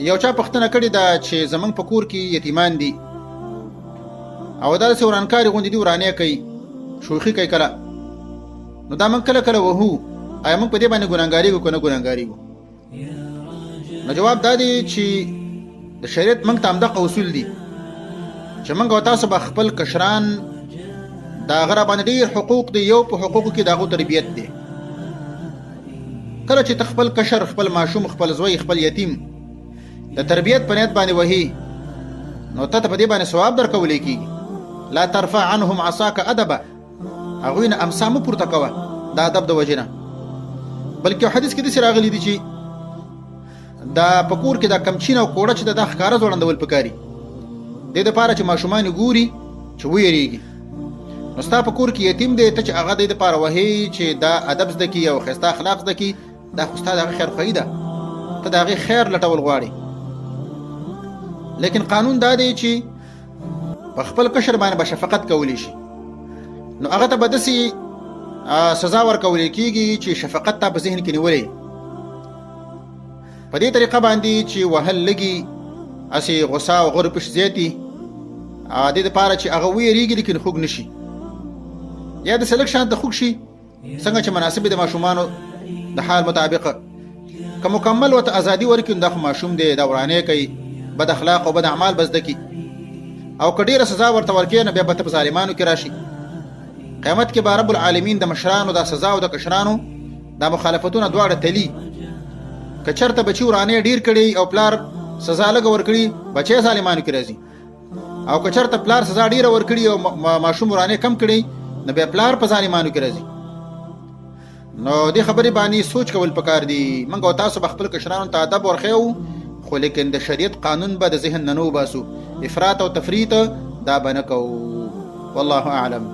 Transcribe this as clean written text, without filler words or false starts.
یو چا پوښتنه کړې ده چې زمونږ په کور کې یتیمان دي او داسې ورانکاري غوندې دي، ورانې کوي، شوخي کوي کله، نو دا موږ کله کله وهو، آیا موږ په دې باندې ګناهګارېږو که نه ګناهګارېږو؟ نو جواب دا دی چې د شریعت موږ ته همدغه اصول دي چې موږ او تاسو به خپل کشران د هغه را باندې ډېر حقوق دي. یو په حقوقو کې د هغو تربیت دی. کله چې ته خپل کشر، خپل ماشوم، خپل زوی، خپل یتیم د تربیت په نیت باندې وهي، نو ته په دې باندې ثواب درکولی کېږي. لا ترفع عنهم عصاک ادبا، هغوی نه امسا مه پورته کوه د ادب د وجې نه. بلکې حدیث کې داسې راغلی دي چې دا په کور کې دا کمچین او کوړه چې دا ښکاره ځوړندول پکاري، دې دپاره چې ماشومان ګوري چې ویریږي. نو ستا په کور کې یتیم دی، ته چې هغه دې دپاره وهي چې دا ادب زده کړي او ښایسته اخلاق زده کړي، دا خو ستا د هغې خیرخواهي ده، ته د هغې خیر لټول غواړې. لیکن قانون دا دی چې په خپل کشر باندې به شفقت کولی شي، نو هغه ته به داسې سزا ورکولی کېږي چې شفقت ته په ذهن کې نیولی، په دې طریقه باندې چې وهل لګي، هسې غصه او غور پش زیاتي، دې دپاره چې هغه ویریږي لیکن خوږ نه شي، یا داسې لږ شان ته خوږ شي څنګه چې مناسب د ماشومانو د حال مطابقه. که مکمل ورته ازادي ورکړي، دا خو ماشوم دی، دا ورانې کوي، بد اخلاق او بد اعمال به زده کړي، او که ډېره سزا ورته ورکړې، نو بیا به ته په ظالمانو کې راشي. قیامت کې به رب العالمین د مشرانو دا سزا او د کشرانو دا مخالفتونه دواړه تلي. که چېرته بچي ورانې ډېر کړي او پلار سزا لږه ورکړي، بچی ظالمانو کې راځي، او که چېرته پلار سزا ډېره ورکړي او ماشوم ورانې کم کړي، نو بیا پلار په ظالمانو کې راځي. نو دې خبرې باندې سوچ کول پکار دي. موږ او تاسو به خپل کشرانو ته ادب ورښیو، خو لیکن د شریعت قانون به د ذهن نه نه وباسو، افراط او تفریط دا به نه کوو. والله اعلم.